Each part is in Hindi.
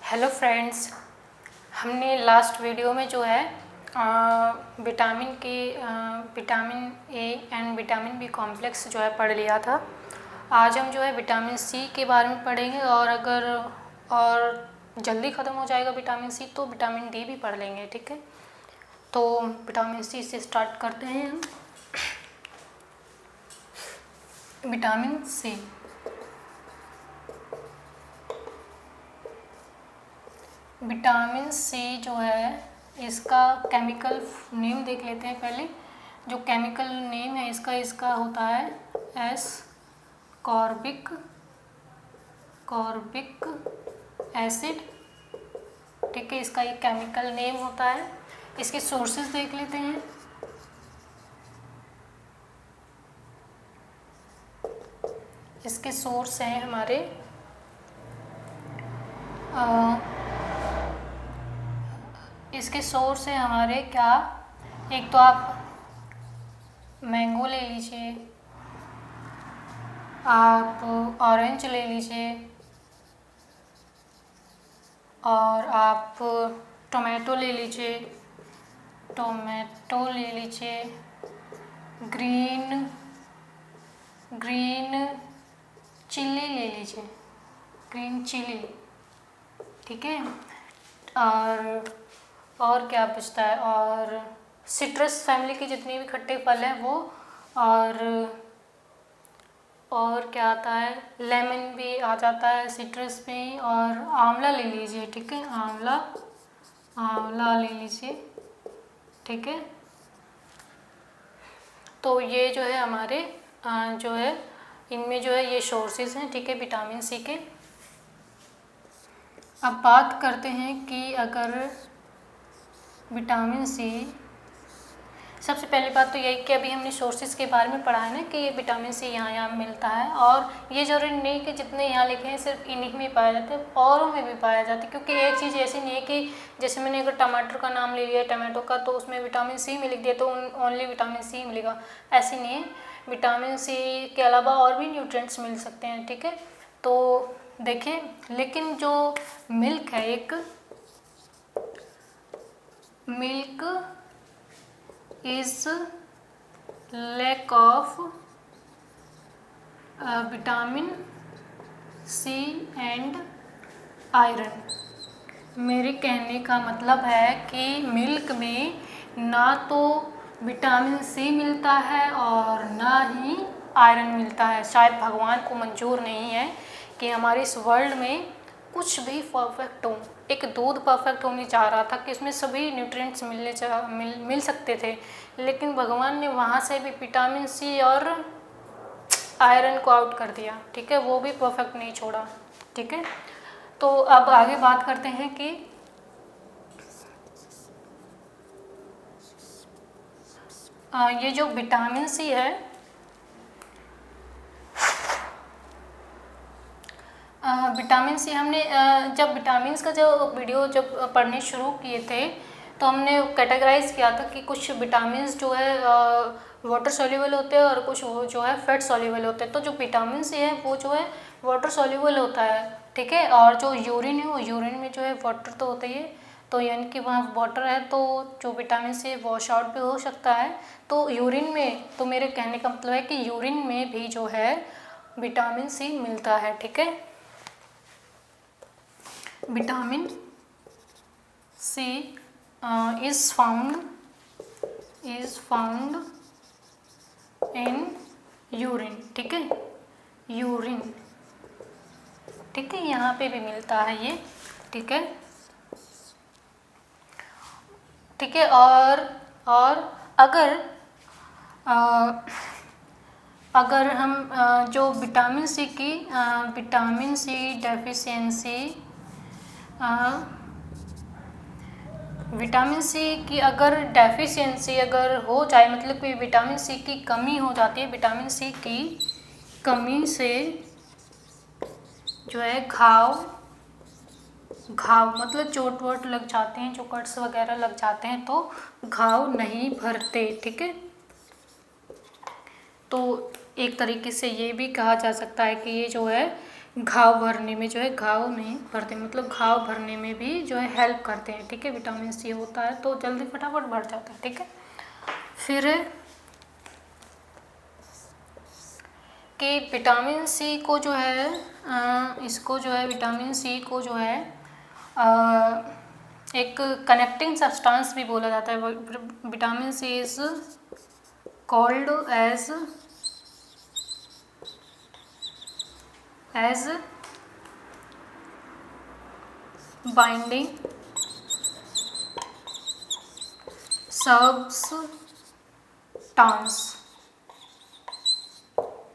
हेलो फ्रेंड्स, हमने लास्ट वीडियो में जो है vitamin A and vitamin B complex जो है पढ़ लिया था। आज हम जो है विटामिन सी के बारे में पढ़ेंगे और जल्दी ख़त्म हो जाएगा विटामिन सी तो विटामिन डी भी पढ़ लेंगे। ठीक है, तो विटामिन सी से स्टार्ट करते हैं हम। विटामिन सी, विटामिन सी जो है इसका केमिकल नेम देख लेते हैं पहले। जो केमिकल नेम है इसका होता है एस कॉर्बिक एसिड। ठीक है, इसका ये केमिकल नेम होता है। इसके सोर्सेज देख लेते हैं। इसके सोर्स हैं हमारे क्या, एक तो आप मैंगो ले लीजिए, आप ऑरेंज ले लीजिए, और आप टोमेटो ले लीजिए, ग्रीन चिली ले लीजिए, ग्रीन चिली। ठीक है, और क्या बचता है, और सिट्रस फैमिली के जितने भी खट्टे फल हैं वो, और क्या आता है, लेमन भी आ जाता है सिट्रस में, और आंवला ले लीजिए। ठीक है, आंवला ले लीजिए। ठीक है, तो ये जो है हमारे जो है इनमें जो है ये सोर्सेज हैं। ठीक है, विटामिन सी के। अब बात करते हैं कि अगर विटामिन सी, सबसे पहली बात तो यही कि अभी हमने सोर्सेज के बारे में पढ़ा है ना कि ये विटामिन सी यहाँ मिलता है, और ये जरूरी नहीं कि जितने यहाँ लिखे हैं सिर्फ इन्हीं में पाया जाता है, औरों में भी पाया जाता है। क्योंकि एक चीज़ ऐसी नहीं है कि जैसे मैंने अगर टमाटर का नाम ले लिया, टमाटो का, तो उसमें विटामिन सी में लिख दिया तो ओनली विटामिन सी मिलेगा, ऐसी नहीं है। विटामिन सी के अलावा और भी न्यूट्रिएंट्स मिल सकते हैं। ठीक है, तो देखिए, लेकिन जो मिल्क है, एक milk is lack of vitamin C and iron. मेरे कहने का मतलब है कि मिल्क में ना तो विटामिन सी मिलता है और ना ही आयरन मिलता है। शायद भगवान को मंजूर नहीं है कि हमारे इस वर्ल्ड में कुछ भी परफेक्ट हो। एक दूध परफेक्ट होने जा रहा था कि इसमें सभी न्यूट्रिएंट्स मिल सकते थे, लेकिन भगवान ने वहाँ से भी विटामिन सी और आयरन को आउट कर दिया। ठीक है, वो भी परफेक्ट नहीं छोड़ा। ठीक है, तो अब आगे बात करते हैं कि ये जो विटामिन सी है, विटामिन सी हमने जब विटामिन्स का जो वीडियो जब पढ़ने शुरू किए थे तो हमने कैटेगराइज किया था कि कुछ विटामिन्स जो है वाटर सॉल्युबल होते हैं और कुछ वो जो है फैट सॉल्युबल होते हैं। तो जो विटामिन सी है वो जो है वाटर सॉल्युबल होता है। ठीक है, और जो यूरिन है वो यूरिन में जो है वाटर तो होता ही है, तो यानी कि वहाँ वाटर है तो जो विटामिन सी वॉश आउट भी हो सकता है। तो यूरिन में, तो मेरे कहने का मतलब है कि यूरिन में भी जो है विटामिन सी मिलता है। ठीक है, vitamin C is found in urine. ठीक है, यूरिन। ठीक है, यहाँ पे भी मिलता है ये। ठीक है, ठीक है, और अगर हम जो vitamin C deficiency, vitamin C की अगर डेफिशिएंसी अगर हो जाए, मतलब कि विटामिन सी की कमी हो जाती है, विटामिन सी की कमी से जो है घाव मतलब चोट वोट लग जाते हैं, जो कट्स वगैरह लग जाते हैं तो घाव नहीं भरते। ठीक है, तो एक तरीके से ये भी कहा जा सकता है कि ये जो है घाव भरने में जो है, घाव नहीं भरते मतलब घाव भरने में भी जो है हेल्प करते हैं, ठीक है। विटामिन सी होता है तो जल्दी फटाफट भर जाता है, ठीक है। फिर कि विटामिन सी को जो है इसको जो है विटामिन सी को जो है एक कनेक्टिंग सब्सटेंस भी बोला जाता है। Vitamin C is called as binding substance,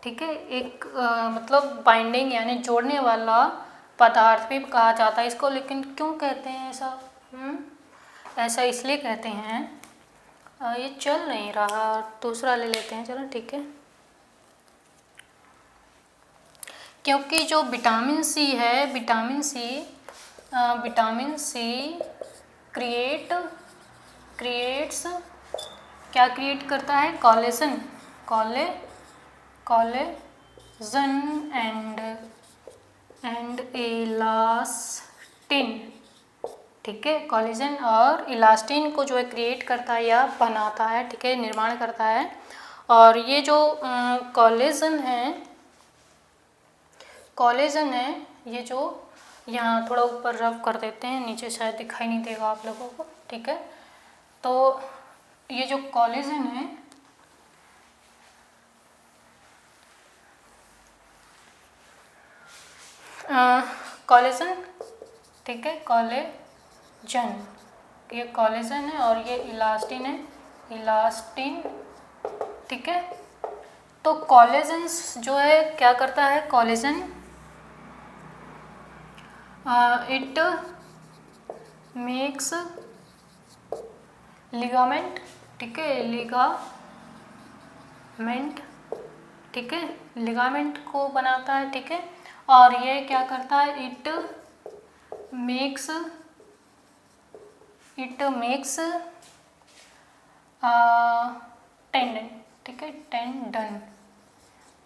ठीक है। एक मतलब बाइंडिंग यानी जोड़ने वाला पदार्थ भी कहा जाता है इसको। लेकिन क्यों कहते हैं ऐसा? ऐसा इसलिए कहते हैं, ये चल नहीं रहा, दूसरा ले लेते हैं, चलो ठीक है। क्योंकि जो विटामिन सी है, विटामिन सी क्रिएट्स क्या क्रिएट करता है? कॉलेजन एंड इलास्टिन, ठीक है। कॉलेजन और इलास्टिन को जो है क्रिएट करता है या बनाता है, ठीक है, निर्माण करता है। और ये जो कॉलेजन है ये जो यहाँ थोड़ा ऊपर रब कर देते हैं, नीचे शायद दिखाई नहीं देगा आप लोगों को, ठीक है। तो ये जो कॉलेजन है कॉलेजन, ठीक है, कॉलेजन, ये कॉलेजन है और ये इलास्टिन है, इलास्टिन, ठीक है। तो कॉलेजन जो है क्या करता है? कॉलेजन इट मेक्स लिगामेंट, ठीक है, लिगामेंट, ठीक है, लिगामेंट को बनाता है, ठीक है। और ये क्या करता है? इट मेक्स टेंडन, ठीक है, टेंडन,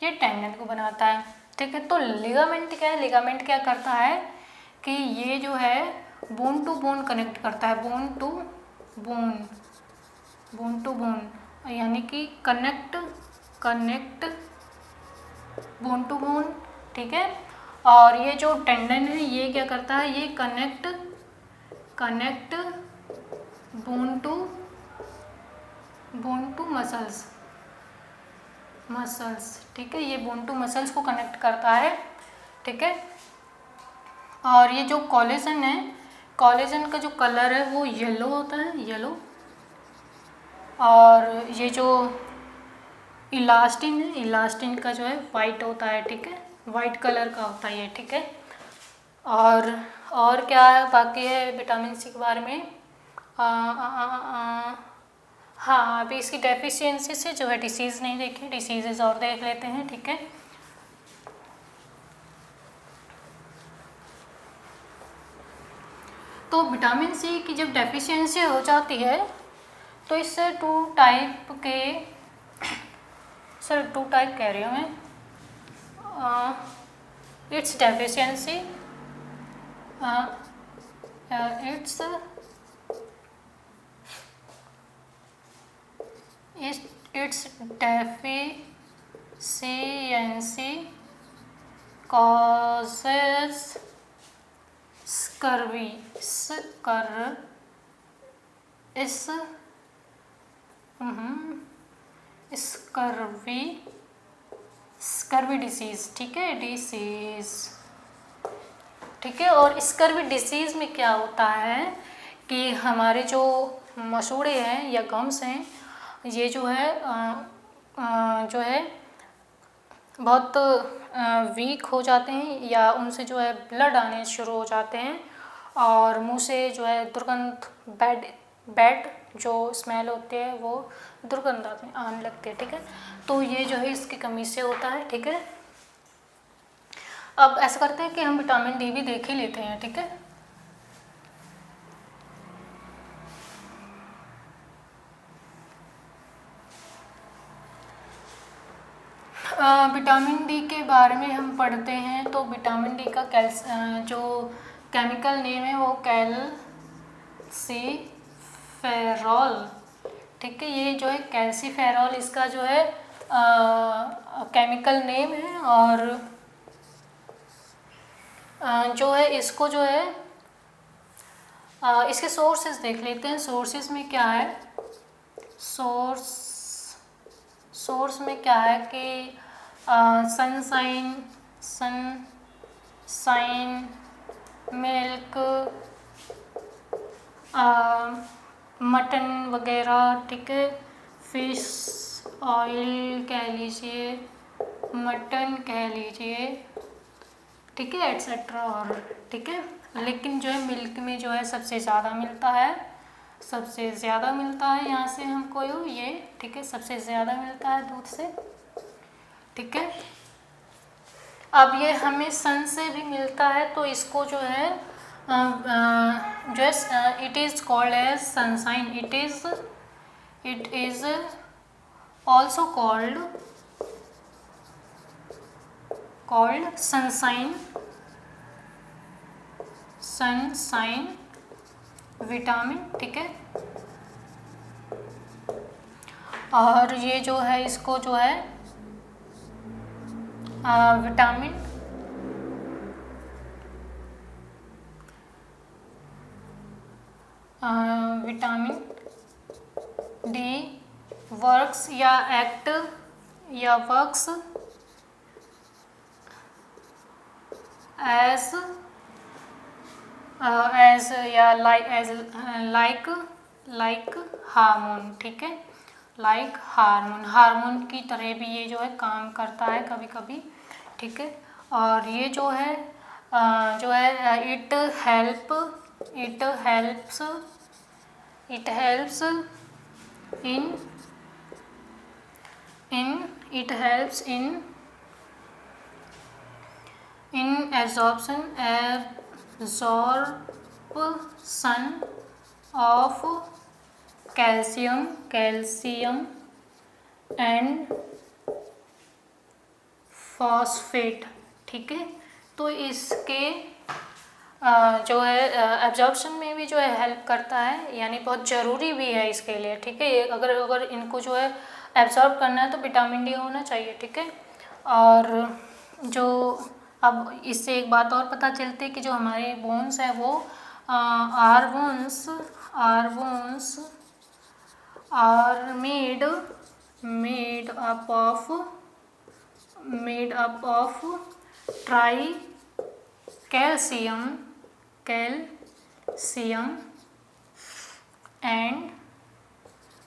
ये टेंडन को बनाता है, ठीक है। तो लिगामेंट क्या है? लिगामेंट क्या करता है कि ये जो है बोन टू बोन कनेक्ट करता है, बोन टू बोन, यानी कि कनेक्ट बोन टू बोन, ठीक है। और ये जो टेंडन है ये क्या करता है? ये कनेक्ट बोन टू मसल्स, ठीक है, ये बोन टू मसल्स को कनेक्ट करता है, ठीक है। और ये जो कॉलेजन है, कॉलेजन का जो कलर है वो येलो होता है, येलो। और ये जो इलास्टिन है, इलास्टिन का जो है वाइट होता है, ठीक है, वाइट कलर का होता है ये, ठीक है। और क्या है बाकी है विटामिन सी के बारे में? हाँ, अभी इसकी डेफिशिएंसी से जो है डिसीज़ नहीं देखे, डिसीजेज और देख लेते हैं, ठीक है। तो विटामिन सी की जब डेफिशिएंसी हो जाती है तो इससे टू टाइप कह रही हूँ मैं, it's deficiency its deficiency causes scurvy disease, ठीक है, डिसीज, ठीक है। और स्कर्वी डिसीज़ में क्या होता है कि हमारे जो मसूड़े हैं या गम्स हैं ये जो है बहुत वीक हो जाते हैं या उनसे जो है ब्लड आने शुरू हो जाते हैं और मुंह से जो है दुर्गंध, बैड जो स्मेल होती है वो दुर्गंध आने लगती है, ठीक है। तो ये जो है इसकी कमी से होता है, ठीक है। अब ऐसा करते हैं कि हम विटामिन डी भी देख ही लेते हैं, ठीक है। विटामिन डी के बारे में हम पढ़ते हैं तो विटामिन डी का जो केमिकल नेम है वो कैल्सीफेरॉल, ठीक है। ये जो है कैल्सीफेरॉल इसका जो है केमिकल नेम है। और जो है इसको जो है इसके सोर्सेज देख लेते हैं। सोर्सेज में क्या है, सोर्स में क्या है कि सनसाइन, मिल्क, मटन वगैरह, ठीक है। फिश ऑयल कह लीजिए, मटन कह लीजिए, ठीक है, एट्सेट्रा। और ठीक है, लेकिन जो है मिल्क में जो है सबसे ज़्यादा मिलता है, यहाँ से हमको ये, ठीक है, सबसे ज़्यादा मिलता है दूध से, ठीक है। अब ये हमें सन से भी मिलता है तो इसको जो है it is called as sunshine, it is also called sunshine vitamin, ठीक है। और ये जो है इसको जो है vitamin D works like hormone, ठीक है, लाइक हार्मोन की तरह भी ये जो है काम करता है कभी कभी, ठीक है। और ये जो है it helps in absorption of calcium and phosphate, ठीक है। तो इसके जो है एब्जॉर्प्शन में भी जो है हेल्प करता है, यानी बहुत ज़रूरी भी है इसके लिए, ठीक है। अगर इनको जो है एब्जॉर्ब करना है तो विटामिन डी होना चाहिए, ठीक है। और जो अब इससे एक बात और पता चलती है कि जो हमारे बोन्स है वो are made up of tri calcium and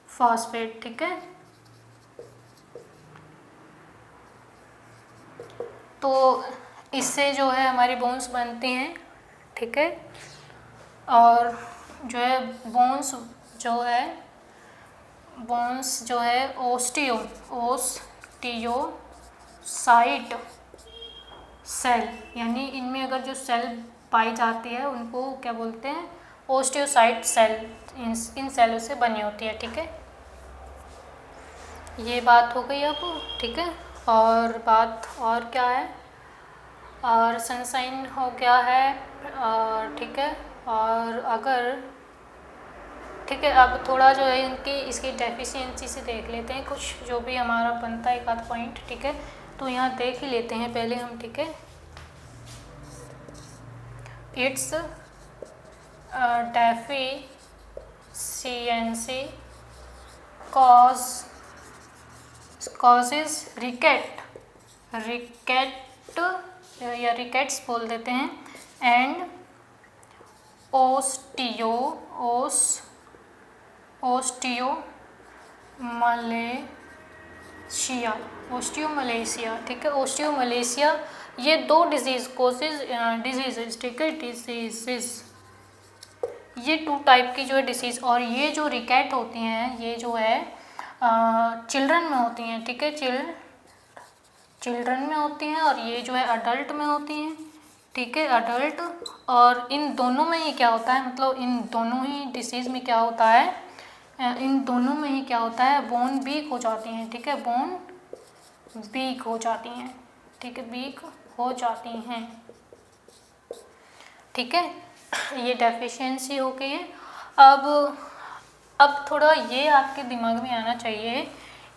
phosphate, ठीक है। तो इससे जो है हमारी बोन्स बनती हैं, ठीक है। और जो है बोन्स जो है ओस्टियोसाइट सेल, यानी इनमें अगर जो सेल पाई जाती है उनको क्या बोलते हैं, ओस्टियोसाइट सेल, इन सेलों से बनी होती है, ठीक है। ये बात हो गई अब, ठीक है। और बात और क्या है, और सनसाइन हो गया है, ठीक है। और अगर ठीक है, अब थोड़ा जो है इसकी डेफिशिएंसी से देख लेते हैं, कुछ जो भी हमारा बनता है एक आध पॉइंट, ठीक है। तो यहाँ देख ही लेते हैं पहले हम, ठीक है। इट्स डेफिशिएंसी causes rickets बोल देते हैं, एंड ओस्टियोमलेशिया, ठीक है। ओस्टियोमलेशिया ये दो डिजीज़, ठीक है, ये 2 टाइप की जो है डिसीज़। और ये जो रिकेट होती हैं ये जो है चिल्ड्रन में होती हैं, ठीक है, चिल्ड्रन में होती हैं। और ये जो है अडल्ट में होती हैं, ठीक है, अडल्ट। और इन दोनों में ही क्या होता है, मतलब इन दोनों ही डिसीज़ में क्या होता है, बोन वीक हो जाती हैं, ठीक है, बोन वीक हो जाती हैं, ठीक है, वीक हो जाती हैं, ठीक है। ये डेफिशिएंसी हो गई है। अब थोड़ा ये आपके दिमाग में आना चाहिए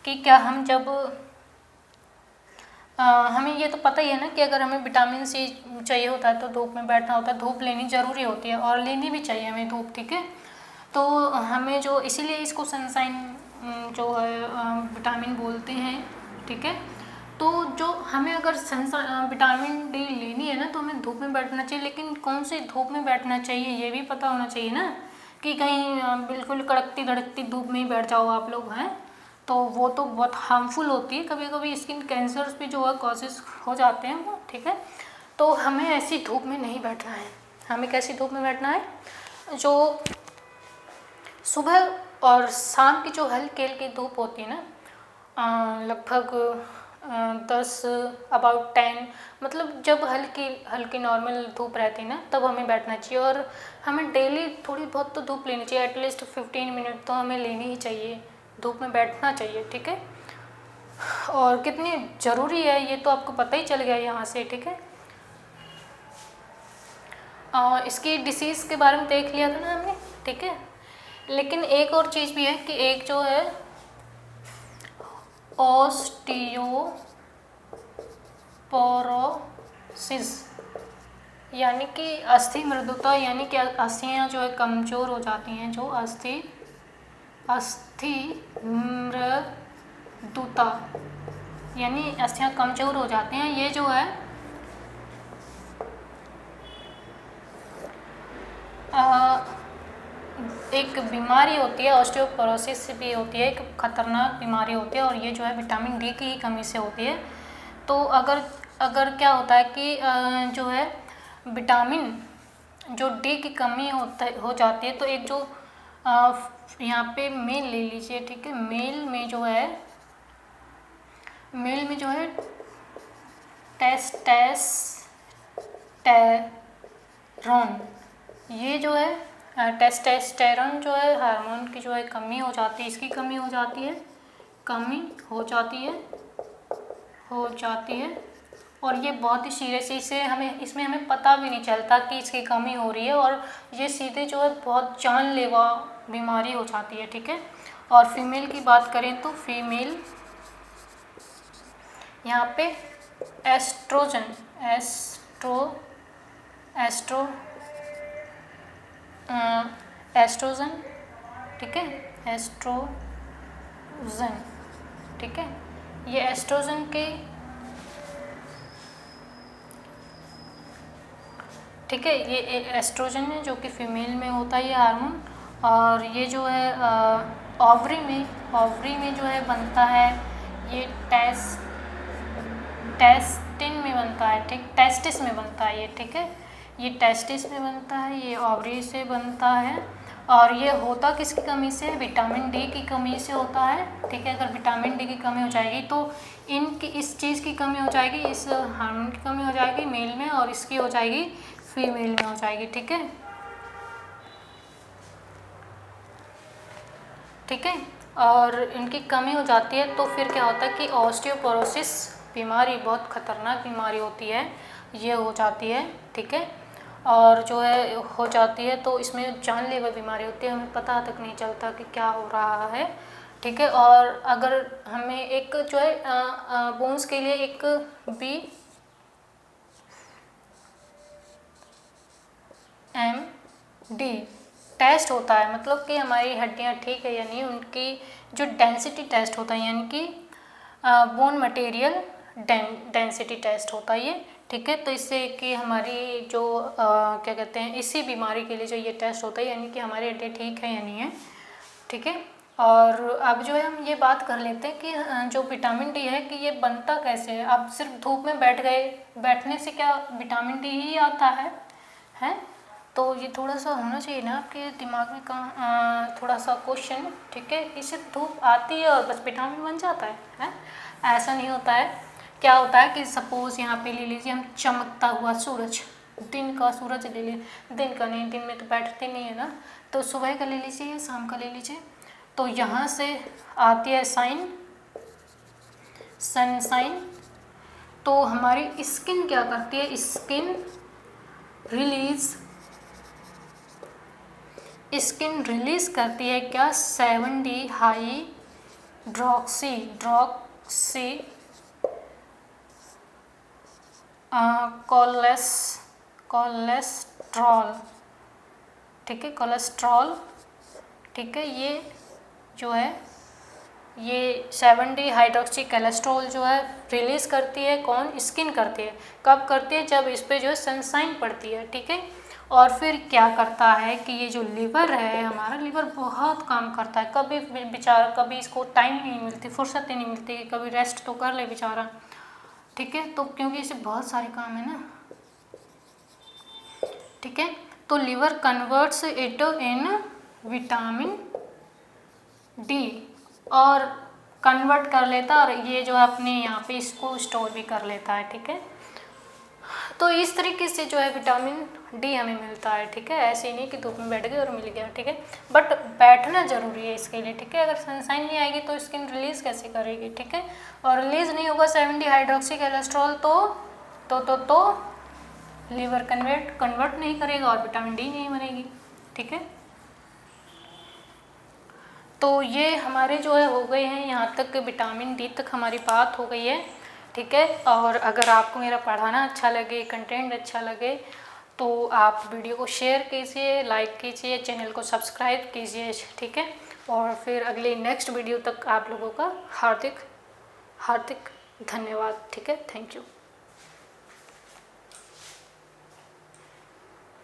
कि क्या हम जब हमें ये तो पता ही है ना कि अगर हमें विटामिन सी चाहिए होता है तो धूप में बैठना होता है, धूप लेनी ज़रूरी होती है और लेनी भी चाहिए हमें धूप, ठीक है। तो हमें जो इसीलिए इसको सनसाइन जो है विटामिन बोलते हैं, ठीक है। तो जो हमें अगर विटामिन डी लेनी है ना तो हमें धूप में बैठना चाहिए, लेकिन कौन सी धूप में बैठना चाहिए ये भी पता होना चाहिए ना, कि कहीं बिल्कुल कड़कती धड़कती धूप में ही बैठ जाओ आप लोग, हैं तो वो तो बहुत हार्मफुल होती है, कभी कभी स्किन कैंसर्स भी जो है कॉजेज हो जाते हैं वो, ठीक है। तो हमें ऐसी धूप में नहीं बैठना है। हमें कैसी धूप में बैठना है? जो सुबह और शाम की जो हल्की हल्की धूप होती है ना, लगभग 10 अबाउट 10, मतलब जब हल्की हल्की नॉर्मल धूप रहती है ना तब हमें बैठना चाहिए। और हमें डेली थोड़ी बहुत तो धूप लेनी चाहिए, एटलीस्ट 15 मिनट तो हमें लेनी ही चाहिए, धूप में बैठना चाहिए, ठीक है। और कितनी ज़रूरी है ये तो आपको पता ही चल गया यहाँ से, ठीक है। इसकी डिसीज़ के बारे में देख लिया था ना हमने, ठीक है। लेकिन एक और चीज़ भी है कि एक जो है ऑस्टियोपोरोसिस, यानी कि अस्थि मृदुता, यानी कि अस्थियाँ जो है कमज़ोर हो जाती हैं, जो अस्थि मृदुता यानी अस्थियाँ कमज़ोर हो जाती हैं, ये जो है एक बीमारी होती है, ऑस्टियोपोरोसिस भी होती है, एक खतरनाक बीमारी होती है और ये जो है विटामिन डी की ही कमी से होती है। तो अगर क्या होता है कि जो है विटामिन जो डी की कमी हो जाती है, तो एक जो यहाँ पे मेल ले लीजिए, ठीक है। मेल में जो है टेस्टेस्टेरोन, ये जो है टेस्टेस्टेरोन जो है हार्मोन की जो है कमी हो जाती है, इसकी कमी हो जाती है, और ये बहुत ही सीरियस, इसमें हमें पता भी नहीं चलता कि इसकी कमी हो रही है, और ये सीधे जो है बहुत जानलेवा बीमारी हो जाती है, ठीक है। और फीमेल की बात करें तो फीमेल यहाँ पे एस्ट्रोजन, ठीक है, एस्ट्रोजन, ठीक है। ये एस्ट्रोजन के, ठीक है, ये एस्ट्रोजन है जो कि फीमेल में होता है ये हार्मोन, और ये जो है ओवरी में जो है बनता है, ये टेस्टिन में बनता है, ठीक, टेस्टिस में बनता है ये, ठीक है। ये टेस्टिस में बनता है, ये ओवरी से बनता है, और ये होता किसकी कमी से? विटामिन डी की कमी से होता है, ठीक है। अगर विटामिन डी की कमी हो जाएगी तो इस चीज़ की कमी हो जाएगी, इस हार्मोन की कमी हो जाएगी मेल में, और इसकी हो जाएगी फीमेल में हो जाएगी, ठीक है, ठीक है। और इनकी कमी हो जाती है तो फिर क्या होता है कि ऑस्टियोपोरोसिस बीमारी बहुत ख़तरनाक बीमारी होती है, ये हो जाती है, ठीक है। और जो है हो जाती है तो इसमें जानलेवा बीमारी होती है, हमें पता तक नहीं चलता कि क्या हो रहा है, ठीक है। और अगर हमें एक जो है बोन्स के लिए एक BMD टेस्ट होता है, मतलब कि हमारी हड्डियाँ ठीक है या नहीं, उनकी जो डेंसिटी टेस्ट होता है, यानी कि बोन मटेरियल डेंसिटी टेस्ट होता है ये, ठीक है। तो इससे कि हमारी जो क्या कहते हैं, इसी बीमारी के लिए जो ये टेस्ट होता है, यानी कि हमारी हड्डियाँ ठीक है या नहीं है, ठीक है। और अब जो है हम ये बात कर लेते हैं कि जो विटामिन डी है कि ये बनता कैसे है। अब सिर्फ धूप में बैठने से क्या विटामिन डी ही आता है? तो ये थोड़ा सा होना चाहिए ना आपके दिमाग में, कहाँ थोड़ा सा क्वेश्चन, ठीक है। कि सिर्फ धूप आती है और बस विटामिन बन जाता है? ऐसा नहीं होता है। क्या होता है कि सपोज़ यहाँ पे ले लीजिए हम चमकता हुआ सूरज, दिन का सूरज ले लीजिए, दिन का नहीं, दिन में तो बैठते नहीं है ना, तो सुबह का ले लीजिए, शाम का ले लीजिए। तो यहाँ से आती है सनसाइन, तो हमारी स्किन क्या करती है, स्किन रिलीज करती है क्या, 7D हाइड्रोक्सी कोलेस्ट्रॉल, ठीक है, कोलेस्ट्रॉल, ठीक है। ये जो है ये 7D हाइड्रोक्सी कोलेस्ट्रॉल जो है रिलीज़ करती है, कौन, स्किन करती है। कब करती है, जब इस पे जो है सनसाइन पड़ती है, ठीक है। और फिर क्या करता है कि ये जो लीवर है, हमारा लीवर बहुत काम करता है, कभी बेचारा, कभी इसको टाइम नहीं मिलती, फुर्सत ही नहीं मिलती कि कभी रेस्ट तो कर ले बेचारा, ठीक है। तो क्योंकि इसे बहुत सारे काम है ना, ठीक है। तो liver converts it in vitamin D और कन्वर्ट कर लेता, और ये जो है अपने यहाँ पे इसको स्टोर भी कर लेता है, ठीक है। तो इस तरीके से जो है विटामिन डी हमें मिलता है, ठीक है। ऐसे ही नहीं कि धूप में बैठ गए और मिल गया, ठीक है, बट बैठना जरूरी है इसके लिए, ठीक है। अगर सनसाइन नहीं आएगी तो स्किन रिलीज कैसे करेगी, ठीक है। और रिलीज नहीं होगा 7D हाइड्रोक्सी कोलेस्ट्रॉल तो लीवर कन्वर्ट नहीं करेगा और विटामिन डी नहीं बनेगी, ठीक है। तो ये हमारे जो है हो गए हैं, यहाँ तक विटामिन डी तक हमारी बात हो गई है, ठीक है। और अगर आपको मेरा पढ़ाना अच्छा लगे, कंटेंट अच्छा लगे, तो आप वीडियो को शेयर कीजिए, लाइक कीजिए, चैनल को सब्सक्राइब कीजिए, ठीक है। और फिर अगले नेक्स्ट वीडियो तक आप लोगों का हार्दिक धन्यवाद, ठीक है। Thank you.